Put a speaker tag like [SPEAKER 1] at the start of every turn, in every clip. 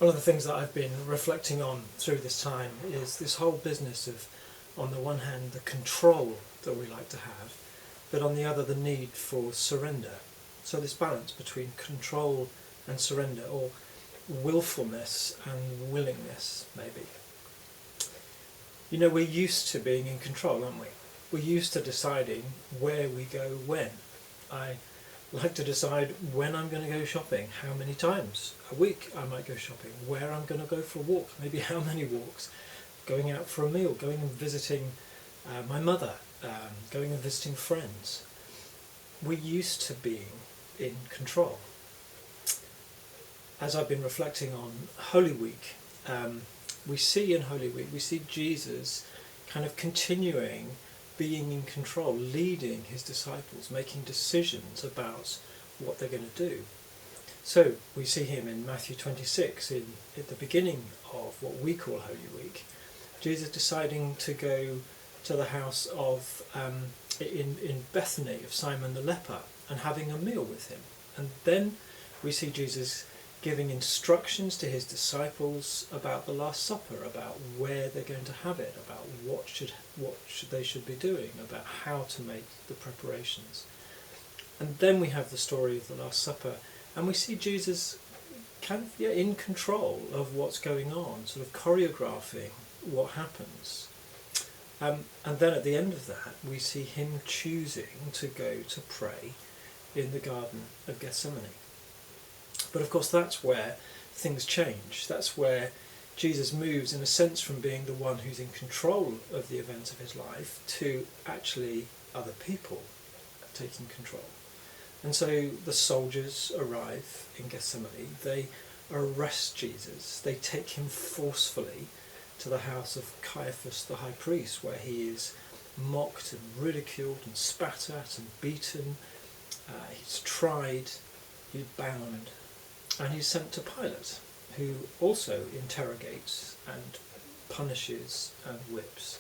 [SPEAKER 1] One of the things that I've been reflecting on through this time is this whole business of, on the one hand, the control that we like to have, but on the other, the need for surrender. So this balance between control and surrender, or willfulness and willingness, maybe. You know, we're used to being in control, aren't we? We're used to deciding where we go when. I like to decide when I'm going to go shopping, how many times a week I might go shopping, where I'm going to go for a walk, maybe how many walks, going out for a meal, going and visiting my mother, going and visiting friends. We're used to being in control. As I've been reflecting on Holy Week, we see in Holy Week, we see Jesus kind of continuing being in control, leading his disciples, making decisions about what they're going to do. So we see him in Matthew 26, at the beginning of what we call Holy Week, Jesus deciding to go to the house of, in Bethany, of Simon the leper, and having a meal with him. And then we see Jesus giving instructions to his disciples about the Last Supper, about where they're going to have it, about what they should be doing, about how to make the preparations. And then we have the story of the Last Supper, and we see Jesus kind of in control of what's going on, sort of choreographing what happens. And then at the end of that, we see him choosing to go to pray in the Garden of Gethsemane. But of course that's where things change. That's where Jesus moves in a sense from being the one who's in control of the events of his life to actually other people taking control. And so the soldiers arrive in Gethsemane, they arrest Jesus, they take him forcefully to the house of Caiaphas the high priest, where he is mocked and ridiculed and spat at and beaten. He's tried, he's bound, and he's sent to Pilate, who also interrogates and punishes and whips.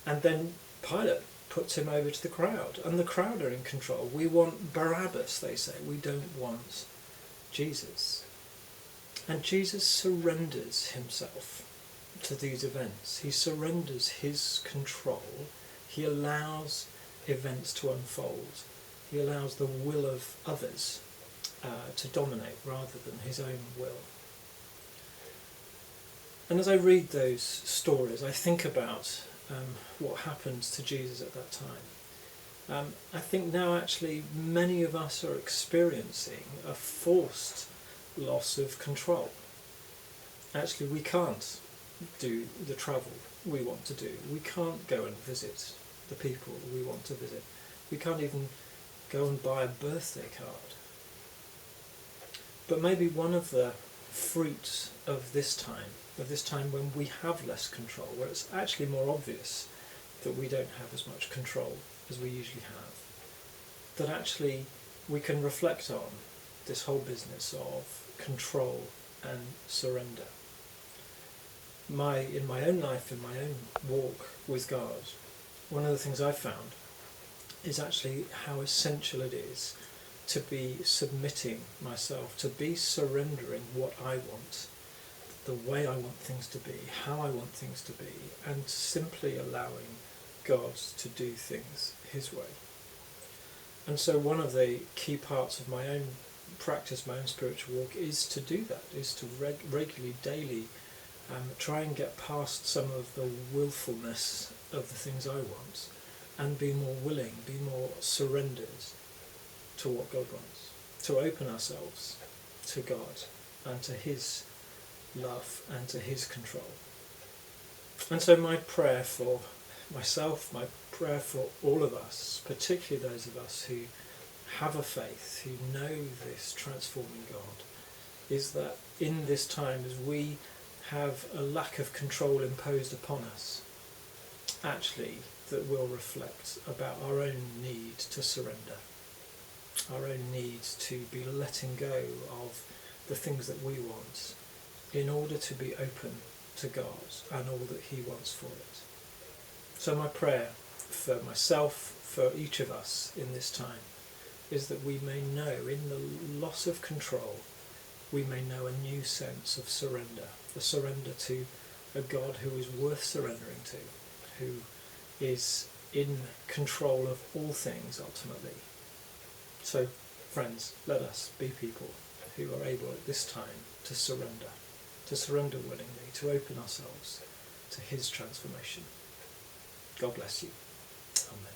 [SPEAKER 1] And then Pilate puts him over to the crowd, and the crowd are in control. We want Barabbas, they say. We don't want Jesus. And Jesus surrenders himself to these events. He surrenders his control. He allows events to unfold. He allows the will of others to dominate rather than his own will. And as I read those stories, I think about what happens to Jesus at that time. I think now actually many of us are experiencing a forced loss of control. Actually, we can't do the travel we want to do. We can't go and visit the people we want to visit. We can't even go and buy a birthday card. But maybe one of the fruits of this time when we have less control, where it's actually more obvious that we don't have as much control as we usually have, that actually we can reflect on this whole business of control and surrender. In my own life, in my own walk with God, one of the things I've found is actually how essential it is to be submitting myself, to be surrendering what I want, the way I want things to be, how I want things to be, and simply allowing God to do things his way. And so one of the key parts of my own practice, my own spiritual walk, is to do that, is to regularly, daily, try and get past some of the willfulness of the things I want and be more willing, be more surrendered to what God wants, to open ourselves to God and to his love and to his control. And so my prayer for myself, my prayer for all of us, particularly those of us who have a faith, who know this transforming God, is that in this time as we have a lack of control imposed upon us, actually that will reflect about our own need to surrender, our own need to be letting go of the things that we want in order to be open to God and all that he wants for it. So my prayer for myself, for each of us in this time, is that we may know in the loss of control we may know a new sense of surrender, the surrender to a God who is worth surrendering to, who is in control of all things ultimately. So, friends, let us be people who are able at this time to surrender willingly, to open ourselves to his transformation. God bless you. Amen.